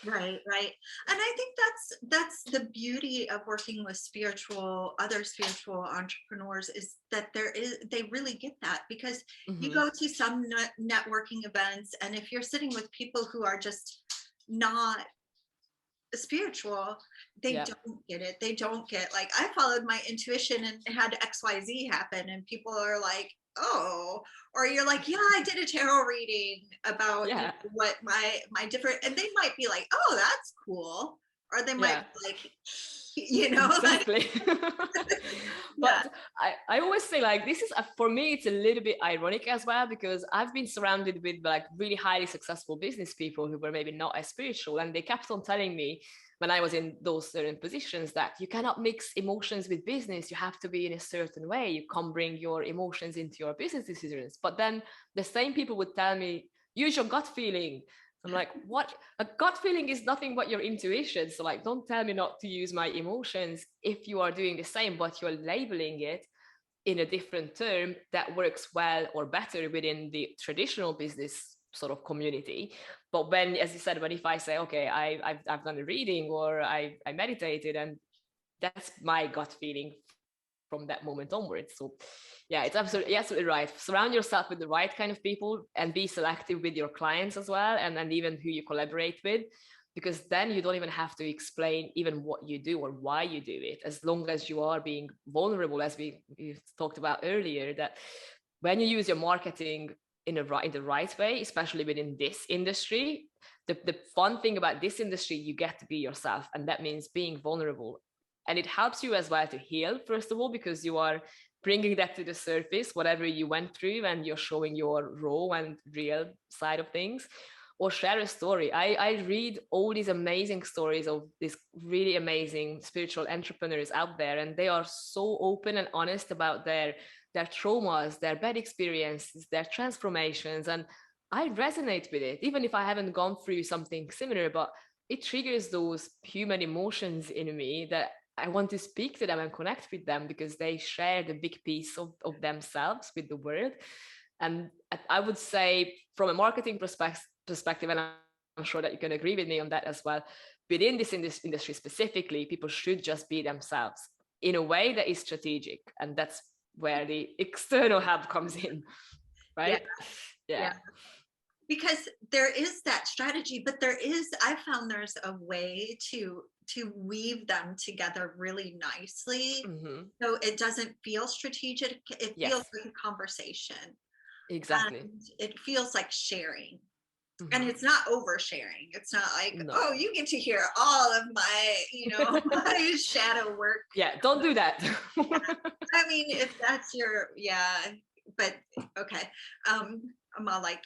Speaker 1: Right. And I think that's the beauty of working with other spiritual entrepreneurs, is that they really get that, because you go to some networking events, and if you're sitting with people who are just not spiritual, they don't get it. They don't get, like, I followed my intuition and had XYZ happen, and people are like, oh, or you're like, yeah, I did a tarot reading about what my different, and they might be like, oh, that's cool, or they might be like, you know,
Speaker 2: exactly. But I always say, like, this is for me it's a little bit ironic as well, because I've been surrounded with like really highly successful business people who were maybe not as spiritual, and they kept on telling me when I was in those certain positions that you cannot mix emotions with business. You have to be in a certain way. You can't bring your emotions into your business decisions. But then the same people would tell me, use your gut feeling. I'm like, what? A gut feeling is nothing but your intuition. So like, don't tell me not to use my emotions if you are doing the same, but you're labeling it in a different term that works well or better within the traditional business sort of community. But when, as you said, when if I say, okay, I've done a reading, or I meditated, and that's my gut feeling from that moment onwards. So yeah, it's absolutely right. Surround yourself with the right kind of people, and be selective with your clients as well, and even who you collaborate with, because then you don't even have to explain even what you do or why you do it, as long as you are being vulnerable, as we talked about earlier, that when you use your marketing in the right way, especially within this industry, the fun thing about this industry, you get to be yourself, and that means being vulnerable. And it helps you as well to heal, first of all, because you are bringing that to the surface, whatever you went through, and you're showing your raw and real side of things. Or share a story. I read all these amazing stories of these really amazing spiritual entrepreneurs out there, and they are so open and honest about their traumas, their bad experiences, their transformations. And I resonate with it, even if I haven't gone through something similar, but it triggers those human emotions in me that I want to speak to them and connect with them, because they share the big piece of themselves with the world. And I would say, from a marketing perspective, and I'm sure that you can agree with me on that as well, within this industry specifically, people should just be themselves in a way that is strategic. And that's where the external help comes in, right? Yeah.
Speaker 1: Because there is that strategy, but I found there's a way to weave them together really nicely. So it doesn't feel strategic. It feels like a conversation.
Speaker 2: Exactly.
Speaker 1: And it feels like sharing. And it's not oversharing. It's not like, oh, you get to hear all of my, my shadow work.
Speaker 2: Yeah, don't do that.
Speaker 1: I mean, if that's your, but okay. I'm all like,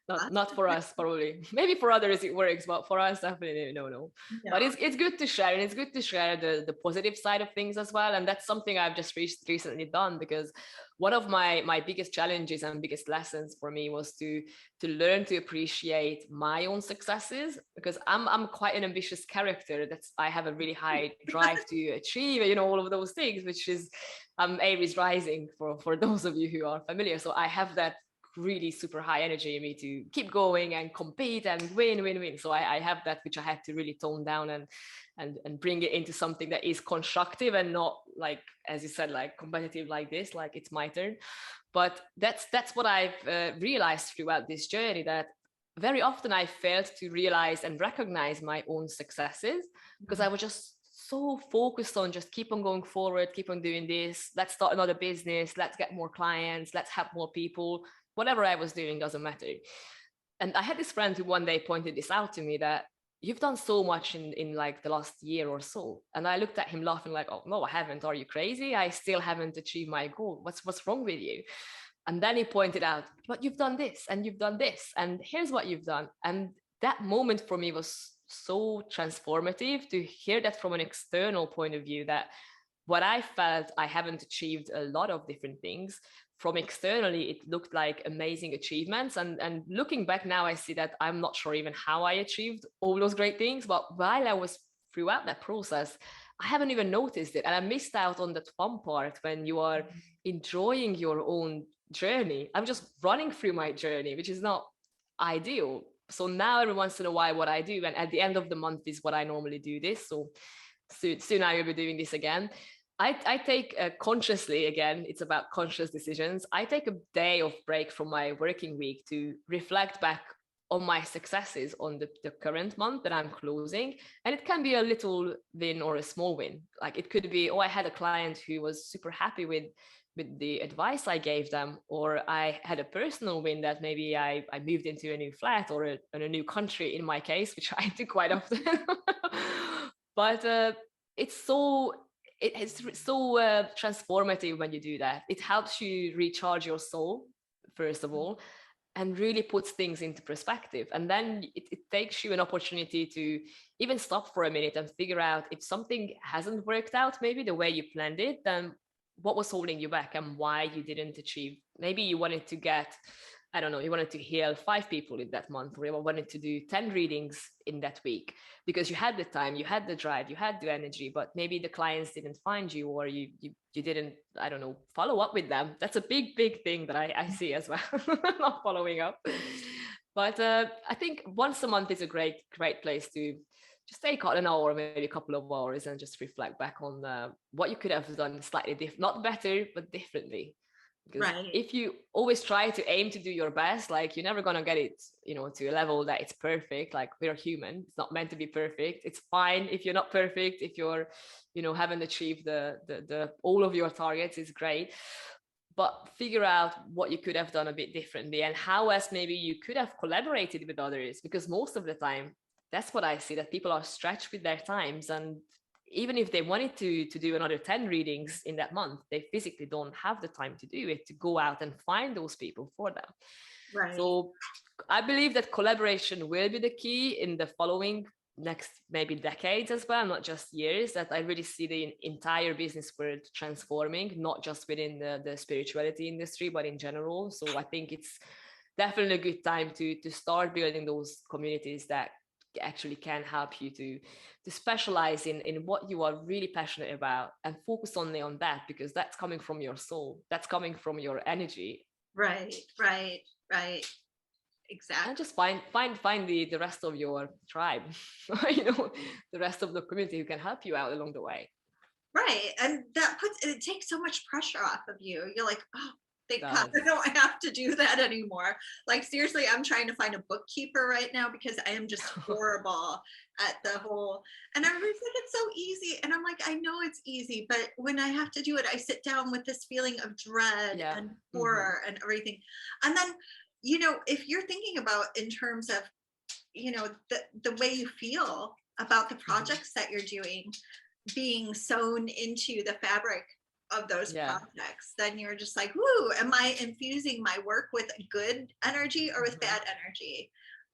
Speaker 2: Not for us, probably. Maybe for others it works, but for us, definitely no.
Speaker 1: Yeah.
Speaker 2: But it's good to share, and it's good to share the positive side of things as well. And that's something I've just recently done, because one of my biggest challenges and biggest lessons for me was to learn to appreciate my own successes, because I'm quite an ambitious character. I have a really high drive to achieve, all of those things, which is Aries rising for those of you who are familiar. So I have that really super high energy in me to keep going and compete and win. So I have that, which I had to really tone down and bring it into something that is constructive and not, like, as you said, like competitive like this, like it's my turn. But that's what I've realized throughout this journey, that very often I failed to realize and recognize my own successes, because I was just so focused on just keep on going forward, keep on doing this, let's start another business, let's get more clients, let's help more people. Whatever I was doing doesn't matter. And I had this friend who one day pointed this out to me, that you've done so much in like the last year or so. And I looked at him laughing like, oh, no, I haven't. Are you crazy? I still haven't achieved my goal. What's wrong with you? And then he pointed out, but you've done this and you've done this, and here's what you've done. And that moment for me was so transformative, to hear that from an external point of view, that what I felt I haven't achieved a lot of different things. From externally, it looked like amazing achievements. And looking back now, I see that I'm not sure even how I achieved all those great things. But while I was throughout that process, I haven't even noticed it. And I missed out on that fun part when you are enjoying your own journey. I'm just running through my journey, which is not ideal. So now every once in a while, what I do, and at the end of the month is what I normally do this. So soon I will be doing this again. I take consciously, again, it's about conscious decisions. I take a day of break from my working week to reflect back on my successes on the current month that I'm closing. And it can be a little win or a small win. Like it could be, oh, I had a client who was super happy with the advice I gave them, or I had a personal win that maybe I moved into a new flat or in a new country in my case, which I do quite often. But it's so transformative when you do that. It helps you recharge your soul, first of all, and really puts things into perspective. And then it takes you an opportunity to even stop for a minute and figure out, if something hasn't worked out maybe the way you planned it, then what was holding you back and why you didn't achieve. Maybe you wanted to get, I don't know, you wanted to heal 5 people in that month, or you wanted to do 10 readings in that week because you had the time, you had the drive, you had the energy, but maybe the clients didn't find you, or you didn't, I don't know, follow up with them. That's a big thing that I see as well, not following up. But I think once a month is a great place to just take out an hour, maybe a couple of hours, and just reflect back on what you could have done slightly different, not better, but differently. Because if you always try to aim to do your best, like you're never going to get it, to a level that it's perfect. Like we're human. It's not meant to be perfect. It's fine if you're not perfect. If you're, haven't achieved the all of your targets, is great. But figure out what you could have done a bit differently, and how else maybe you could have collaborated with others. Because most of the time, that's what I see, that people are stretched with their times, and even if they wanted to do another 10 readings in that month, they physically don't have the time to do it, to go out and find those people for them. Right. So I believe that collaboration will be the key in the following next maybe decades as well, not just years. That I really see the entire business world transforming, not just within the spirituality industry, but in general. So I think it's definitely a good time to start building those communities that actually can help you to specialize in what you are really passionate about, and focus only on that, because that's coming from your soul, that's coming from your energy.
Speaker 1: Right. Exactly.
Speaker 2: And just find the rest of your tribe, the rest of the community who can help you out along the way.
Speaker 1: Right. And it takes so much pressure off of you. You're like, oh, thank God I don't have to do that anymore. Like seriously, I'm trying to find a bookkeeper right now because I am just horrible at the whole, and everybody's like, it's so easy. And I'm like, I know it's easy, but when I have to do it, I sit down with this feeling of dread and horror and everything. And then, if you're thinking about in terms of, the way you feel about the projects that you're doing being sewn into the fabric of those
Speaker 2: Yeah,
Speaker 1: projects, then you're just like, whoo, am I infusing my work with good energy or with
Speaker 2: mhm,
Speaker 1: bad energy?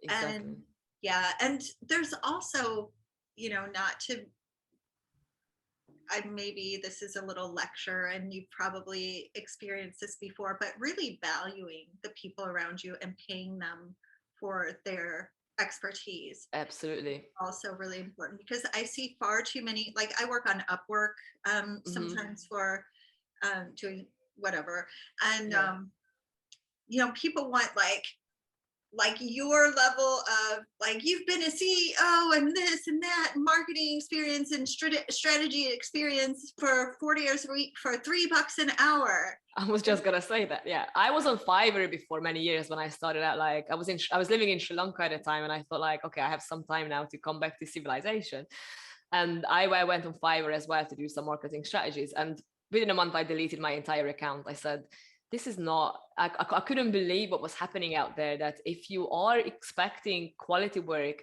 Speaker 1: And
Speaker 2: exactly.
Speaker 1: yeah, and there's also, not to, maybe this is a little lecture and you've probably experienced this before, but really valuing the people around you and paying them for their expertise,
Speaker 2: Absolutely.
Speaker 1: also really important, because I see far too many, like I work on Upwork
Speaker 2: Hmm.
Speaker 1: sometimes for doing whatever. And
Speaker 2: Yeah.
Speaker 1: people want your level of, like, you've been a CEO and this and that, marketing experience and strategy experience for 40 hours a week for $3 an hour.
Speaker 2: I was just gonna say that. Yeah, I was on Fiverr before many years when I started out. Like I was living in Sri Lanka at the time, and I thought like, okay, I have some time now to come back to civilization. And I went on Fiverr as well to do some marketing strategies. And within a month, I deleted my entire account. I said, this is not. I couldn't believe what was happening out there. That if you are expecting quality work,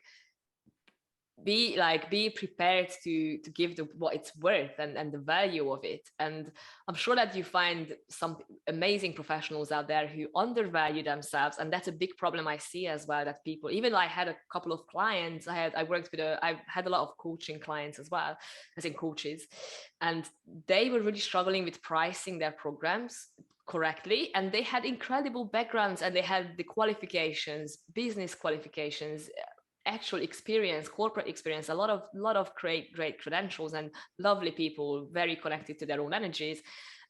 Speaker 2: be prepared to give the what it's worth and the value of it. And I'm sure that you find some amazing professionals out there who undervalue themselves, and that's a big problem I see as well. That people, even I had a couple of clients, I had a lot of coaching clients as well, as in coaches, and they were really struggling with pricing their programs correctly, and they had incredible backgrounds and they had the qualifications, business qualifications, actual experience, corporate experience, a lot of great credentials, and lovely people, very connected to their own energies.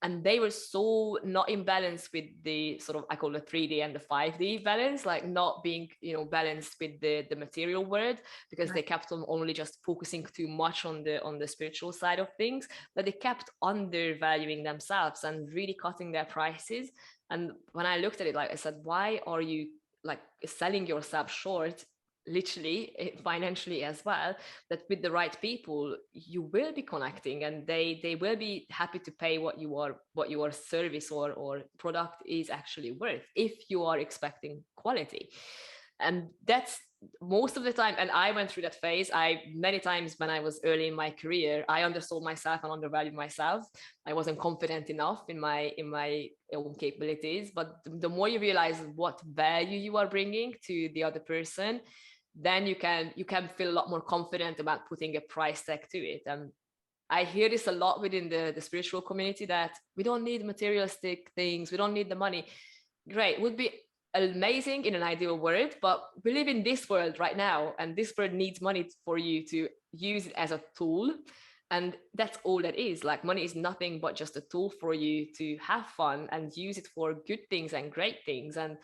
Speaker 2: And they were so not in balance with the sort of, I call it 3D and the 5D balance, like not being, balanced with the material world, because they
Speaker 1: Right.
Speaker 2: kept on only just focusing too much on the spiritual side of things, but they kept undervaluing themselves and really cutting their prices. And when I looked at it, like I said, why are you like selling yourself short, literally financially as well? That with the right people you will be connecting, and they will be happy to pay what your service or product is actually worth, if you are expecting quality. And that's most of the time. And I went through that phase. I many times when I was early in my career, I undersold myself and undervalued myself. I wasn't confident enough in my own capabilities. But the more you realize what value you are bringing to the other person, then you can feel a lot more confident about putting a price tag to it. And I hear this a lot within the spiritual community, that we don't need materialistic things, we don't need the money. Great, would be amazing in an ideal world, but we live in this world right now, and this world needs money for you to use it as a tool. And that's all that is. Like, money is nothing but just a tool for you to have fun and use it for good things and great things. And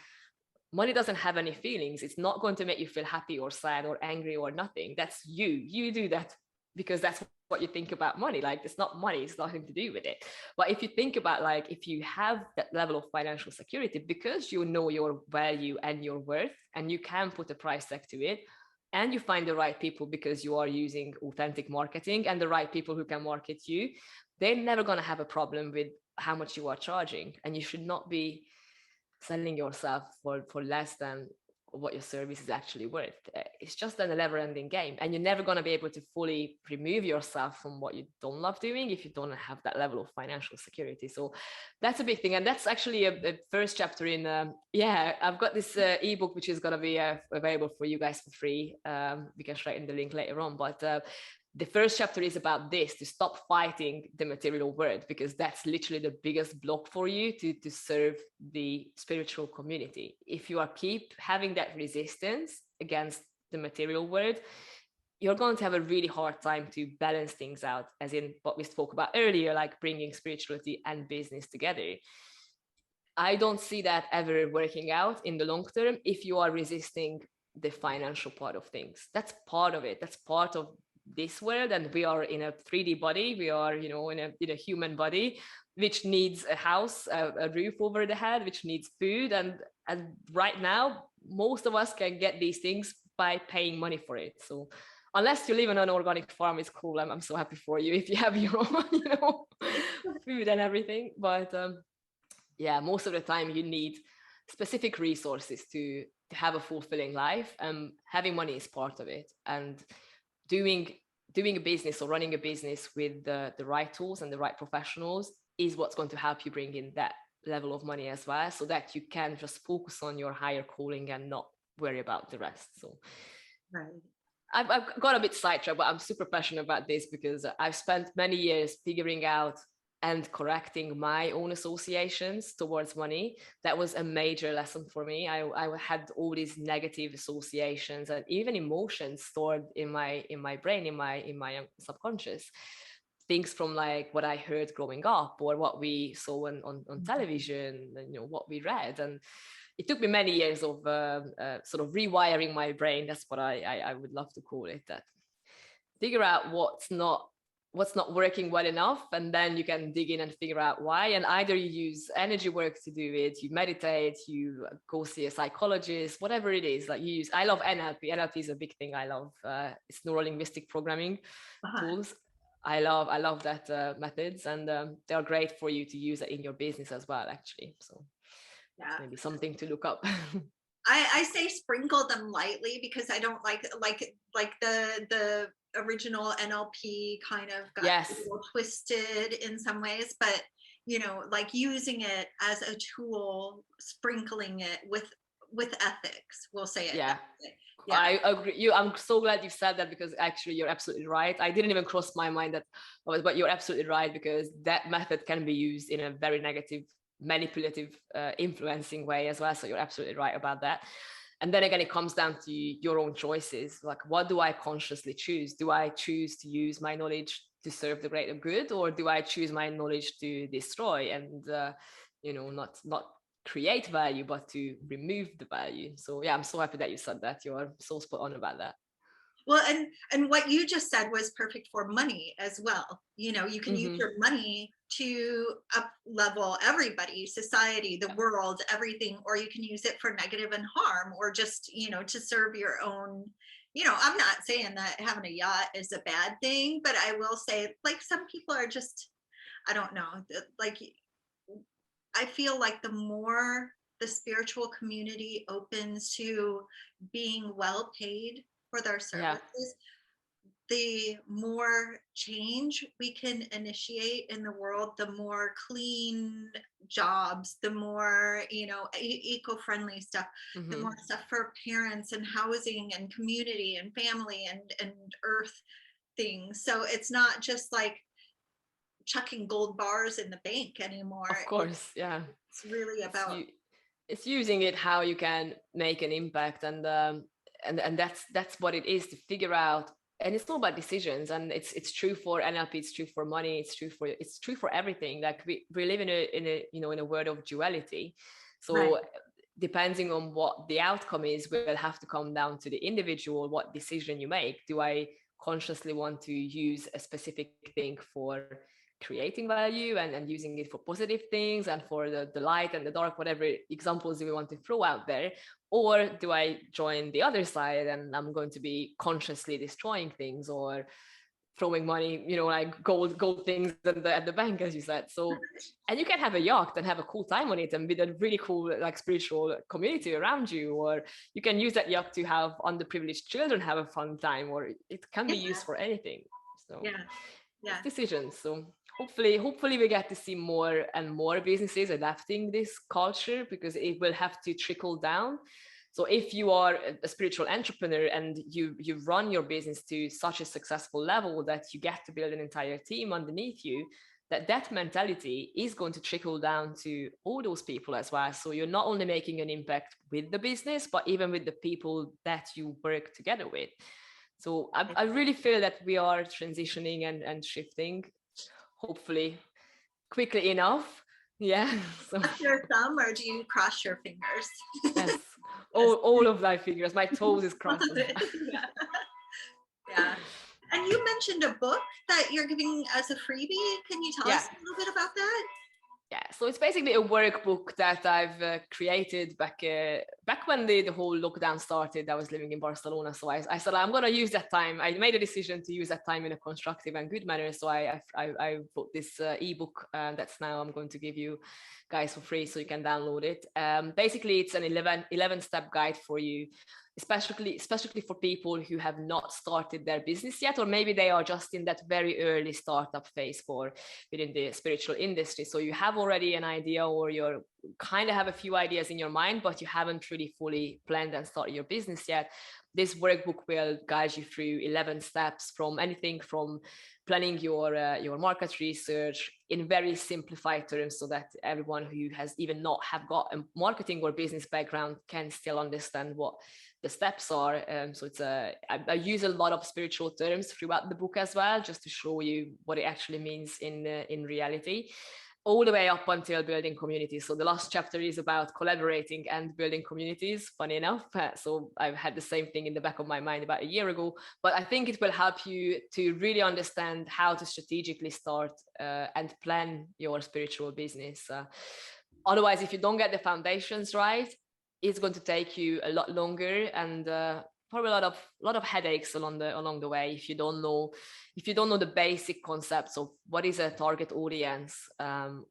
Speaker 2: money doesn't have any feelings. It's not going to make you feel happy or sad or angry or nothing. That's you do that because that's what you think about money. Like, it's not money, it's nothing to do with it. But if you think about, like, if you have that level of financial security because you know your value and your worth, and you can put a price tag to it, and you find the right people because you are using authentic marketing and the right people who can market you, they're never going to have a problem with how much you are charging. And you should not be selling yourself for less than what your service is actually worth. It's just a never ending game, and you're never going to be able to fully remove yourself from what you don't love doing if you don't have that level of financial security. So that's a big thing, and that's actually a first chapter in yeah, I've got this ebook which is going to be available for you guys for free. We can share in the link later on, but the first chapter is about this, to stop fighting the material world, because that's literally the biggest block for you to serve the spiritual community. If you are keep having that resistance against the material world, you're going to have a really hard time to balance things out, as in what we spoke about earlier, like bringing spirituality and business together. I don't see that ever working out in the long term if you are resisting the financial part of things. That's part of it. That's part of this world. And we are in a 3D body. We are, in a human body, which needs a house, a roof over the head, which needs food. And right now, most of us can get these things by paying money for it. So unless you live on an organic farm, it's cool. I'm so happy for you if you have your own, food and everything. But yeah, most of the time you need specific resources to have a fulfilling life. Having money is part of it, and doing a business or running a business with the right tools and the right professionals is what's going to help you bring in that level of money as well, so that you can just focus on your higher calling and not worry about the rest. So
Speaker 1: Right.
Speaker 2: I've got a bit sidetracked, but I'm super passionate about this because I've spent many years figuring out and correcting my own associations towards money. That was a major lesson for me. I had all these negative associations and even emotions stored in my brain, in my subconscious. Things from like what I heard growing up, or what we saw on television, and, what we read. And it took me many years of sort of rewiring my brain. That's what I would love to call it. That figure out what's not working well enough, and then you can dig in and figure out why. And either you use energy work to do it, you meditate, you go see a psychologist, whatever it is. Like I love NLP. NLP is a big thing I love. It's neuro linguistic programming tools. I love that methods, and they're great for you to use it in your business as well, actually. So maybe something to look up.
Speaker 1: I say sprinkle them lightly, because I don't like the original NLP kind of got a little twisted in some ways, but like using it as a tool, sprinkling it with ethics, we'll say it.
Speaker 2: Yeah. I agree. I'm so glad you said that, because actually you're absolutely right. I didn't even cross my mind that, but you're absolutely right, because that method can be used in a very negative, manipulative, influencing way as well. So you're absolutely right about that. And then again, it comes down to your own choices. Like, what do I consciously choose? Do I choose to use my knowledge to serve the greater good, or do I choose my knowledge to destroy and not create value, but to remove the value? So yeah, I'm so happy that you said that. You're so spot on about that.
Speaker 1: Well, and what you just said was perfect for money as well. You can use your money to up level everybody, society, the world, everything, or you can use it for negative and harm, or just to serve your own. I'm not saying that having a yacht is a bad thing, but I will say, like, some people are just, I don't know, like, I feel like the more the spiritual community opens to being well paid for their services, the more change we can initiate in the world, the more clean jobs, the more eco-friendly stuff, the more stuff for parents and housing and community and family and earth things. So it's not just like chucking gold bars in the bank anymore.
Speaker 2: Of course.
Speaker 1: It's really about
Speaker 2: it's using it how you can make an impact, and that's what it is, to figure out. And it's all about decisions, and it's true for NLP, it's true for money, it's true for everything. Like we live in a world of duality. So depending on what the outcome is, will have to come down to the individual, what decision you make. Do I consciously want to use a specific thing for creating value and using it for positive things, and for the light and the dark, whatever examples we want to throw out there? Or do I join the other side, and I'm going to be consciously destroying things, or throwing money, like gold things at the bank, as you said. So, and you can have a yacht and have a cool time on it, and with a really cool, like, spiritual community around you, or you can use that yacht to have underprivileged children have a fun time, or it can be used for anything. So it's decisions. So hopefully we get to see more and more businesses adapting this culture, because it will have to trickle down. So if you are a spiritual entrepreneur and you run your business to such a successful level that you get to build an entire team underneath you, that mentality is going to trickle down to all those people as well. So you're not only making an impact with the business, but even with the people that you work together with. So I really feel that we are transitioning and shifting, hopefully quickly enough. Yeah. So
Speaker 1: cross your thumb, or do you cross your fingers?
Speaker 2: Yes. All of my fingers, my toes is crossed.
Speaker 1: Yeah. And you mentioned a book that you're giving as a freebie. Can you tell us a little bit about that?
Speaker 2: Yeah, so it's basically a workbook that I've created back back when the whole lockdown started, I was living in Barcelona. So I said, I'm going to use that time. I made a decision to use that time in a constructive and good manner. So I wrote this ebook that's now I'm going to give you guys for free so you can download it. Basically, it's an 11-step guide for you, especially for people who have not started their business yet, or maybe they are just in that very early startup phase within the spiritual industry. So you have already an idea, or you're kind of have a few ideas in your mind, but you haven't really fully planned and started your business yet. This workbook will guide you through 11 steps, from anything from planning your market research in very simplified terms, so that everyone who has even not have got a marketing or business background can still understand what the steps are. So I use a lot of spiritual terms throughout the book as well, just to show you what it actually means in reality, all the way up until building communities. So the last chapter is about collaborating and building communities, funny enough. So I've had the same thing in the back of my mind about a year ago, but I think it will help you to really understand how to strategically start and plan your spiritual business. Otherwise, if you don't get the foundations right, it's going to take you a lot longer, and probably a lot of headaches along the way if you don't know the basic concepts of what is a target audience,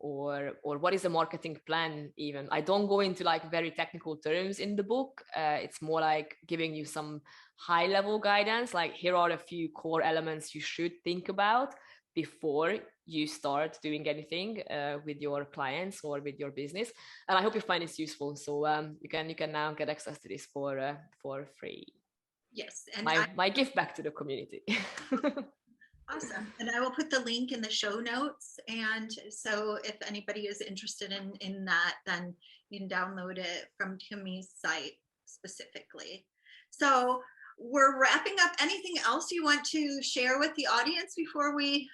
Speaker 2: or what is a marketing plan. Even I don't go into like very technical terms in the book. It's more like giving you some high level guidance, like here are a few core elements you should think about before you start doing anything with your clients or with your business. And I hope you find this useful. So you can now get access to this for free.
Speaker 1: Yes, and
Speaker 2: my gift back to the community.
Speaker 1: Awesome. And I will put the link in the show notes. And so if anybody is interested in that, then you can download it from Timi's site specifically. So we're wrapping up. Anything else you want to share with the audience before we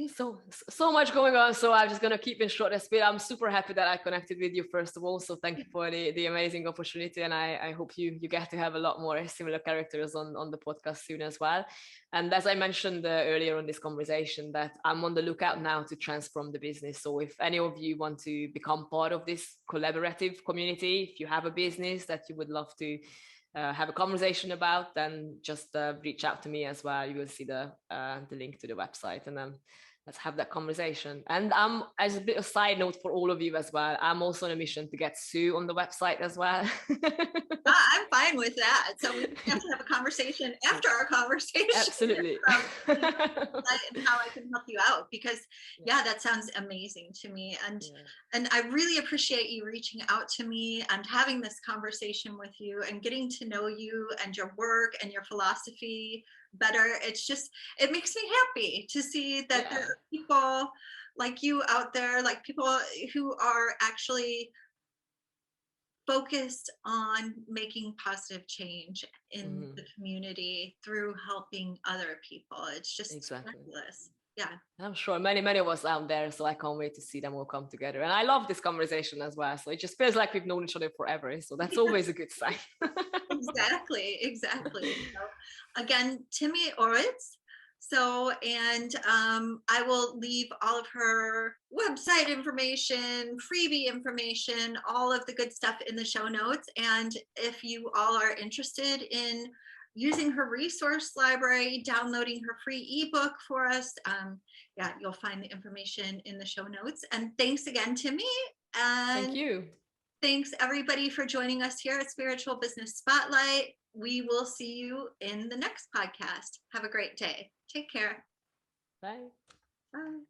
Speaker 2: so much going on, so I'm just gonna keep it short and sweet. I'm super happy that I connected with you, first of all, so thank you for the amazing opportunity, and I hope you get to have a lot more similar characters on the podcast soon as well. And as I mentioned earlier in this conversation, that I'm on the lookout now to transform the business. So if any of you want to become part of this collaborative community, if you have a business that you would love to have a conversation about, then just reach out to me as well. You will see the link to the website, and then let's have that conversation. And as a bit of side note for all of you as well, I'm also on a mission to get Sue on the website as well.
Speaker 1: I'm fine with that. So we have to have a conversation after our conversation.
Speaker 2: Absolutely.
Speaker 1: And how I can help you out, because that sounds amazing to me. And I really appreciate you reaching out to me and having this conversation with you and getting to know you and your work and your philosophy better. It makes me happy to see that there are people like you out there, like people who are actually focused on making positive change in the community through helping other people. It's just fabulous. Yeah,
Speaker 2: I'm sure many of us out there, so I can't wait to see them all come together. And I love this conversation as well, so it just feels like we've known each other forever, so that's always a good sign.
Speaker 1: Exactly. So, again, Timi Orosz. So, and I will leave all of her website information, freebie information, all of the good stuff in the show notes. And if you all are interested in using her resource library, downloading her free ebook for us, you'll find the information in the show notes. And thanks again, Timi. And
Speaker 2: thank you.
Speaker 1: Thanks everybody for joining us here at Spiritual Business Spotlight. We will see you in the next podcast. Have a great day. Take care.
Speaker 2: Bye.
Speaker 1: Bye.